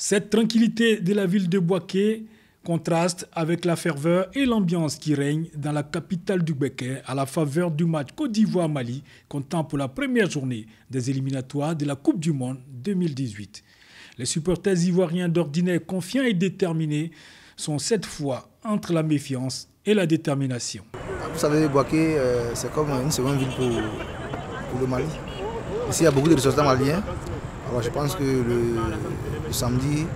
Cette tranquillité de la ville de Bouaké contraste avec la ferveur et l'ambiance qui règne dans la capitale du Béquet à la faveur du match Côte d'Ivoire-Mali, comptant pour la première journée des éliminatoires de la Coupe du Monde 2018. Les supporters ivoiriens d'ordinaire confiants et déterminés sont cette fois entre la méfiance et la détermination. Vous savez, Bouaké, c'est comme une seconde ville pour le Mali. Ici, il y a beaucoup de ressortissants maliens. Alors je pense que le samedi,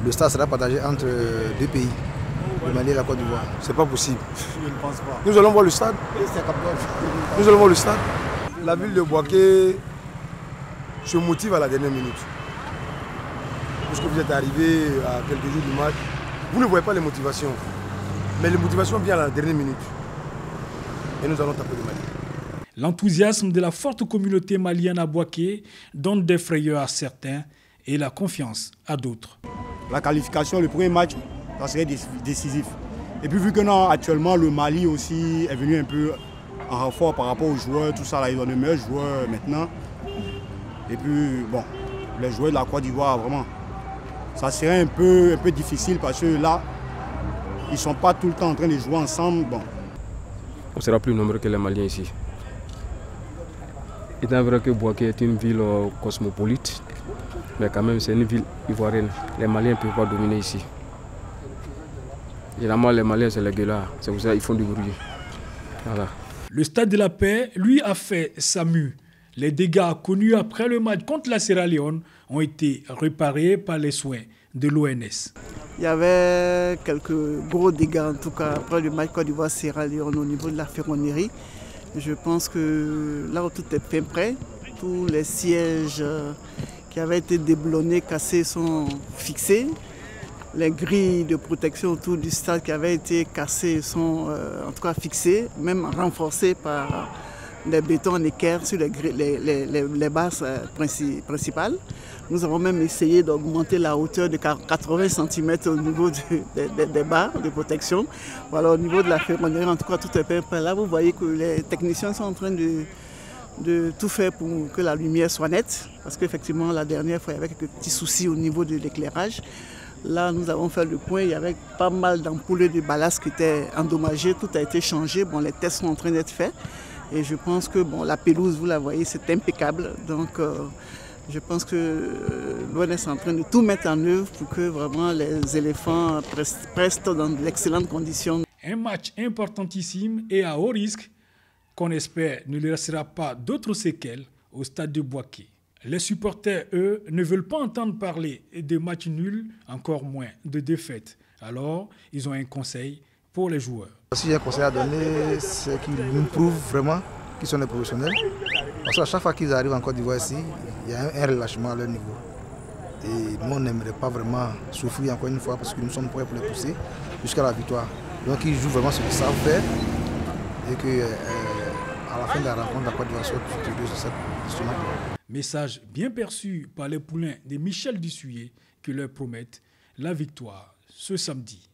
le stade sera partagé entre deux pays, le Mali et la Côte d'Ivoire. C'est pas possible. Je ne pense pas. Nous allons voir le stade. Nous allons voir le stade. La ville de Bouaké se motive à la dernière minute. Puisque vous êtes arrivé à quelques jours du match, vous ne voyez pas les motivations. Mais les motivations viennent à la dernière minute. Et nous allons taper le Mali. L'enthousiasme de la forte communauté malienne à Bouaké donne des frayeurs à certains et la confiance à d'autres. La qualification, le premier match, ça serait décisif. Et puis vu que non, actuellement le Mali aussi est venu un peu en renfort par rapport aux joueurs, tout ça, là, ils ont de meilleurs joueurs maintenant. Et puis bon, les joueurs de la Côte d'Ivoire, vraiment, ça serait un peu difficile parce que là, ils ne sont pas tout le temps en train de jouer ensemble. Bon. On sera plus nombreux que les Maliens ici. Il est vrai que Bouaké est une ville cosmopolite, mais quand même c'est une ville ivoirienne. Les Maliens ne peuvent pas dominer ici. Généralement les Maliens c'est les gueulards, c'est pour ça qu'ils font du bruit. Voilà. Le Stade de la Paix, lui, a fait sa mue. Les dégâts connus après le match contre la Sierra Leone ont été réparés par les soins de l'ONS. Il y avait quelques gros dégâts en tout cas après le match Côte d'Ivoire-Sierra Leone au niveau de la ferronnerie. Je pense que là où tout est bien prêt, tous les sièges qui avaient été déboulonnés, cassés sont fixés. Les grilles de protection autour du stade qui avaient été cassées sont en tout cas fixées, même renforcées par des bétons en équerre sur les bases principales. Nous avons même essayé d'augmenter la hauteur de 80 cm au niveau des barres de protection. Voilà, au niveau de la ferronnerie, en tout cas, tout est prêt. Là, vous voyez que les techniciens sont en train de tout faire pour que la lumière soit nette. Parce qu'effectivement, la dernière fois, il y avait quelques petits soucis au niveau de l'éclairage. Là, nous avons fait le point. Il y avait pas mal d'ampoules de ballast qui étaient endommagées. Tout a été changé. Bon, les tests sont en train d'être faits. Et je pense que bon, la pelouse, vous la voyez, c'est impeccable. Donc, je pense que l'ONS est en train de tout mettre en œuvre pour que vraiment les éléphants restent dans d'excellentes conditions. Un match importantissime et à haut risque qu'on espère ne lui restera pas d'autres séquelles au stade de Bouaké. Les supporters, eux, ne veulent pas entendre parler de matchs nuls, encore moins de défaites. Alors, ils ont un conseil pour les joueurs. Si j'ai un conseil à donner, c'est qu'ils nous prouvent vraiment qu'ils sont des professionnels. Parce qu'à chaque fois qu'ils arrivent en Côte d'Ivoire ici, il y a un relâchement à leur niveau. Et nous, on n'aimerait pas vraiment souffrir encore une fois parce que nous sommes prêts pour les pousser jusqu'à la victoire. Donc ils jouent vraiment ce qu'ils savent faire et qu'à la fin de la rencontre, la Côte d'Ivoire soit victorieuse sur ce match. Message bien perçu par les poulains de Michel Dussuyer qui leur promettent la victoire ce samedi.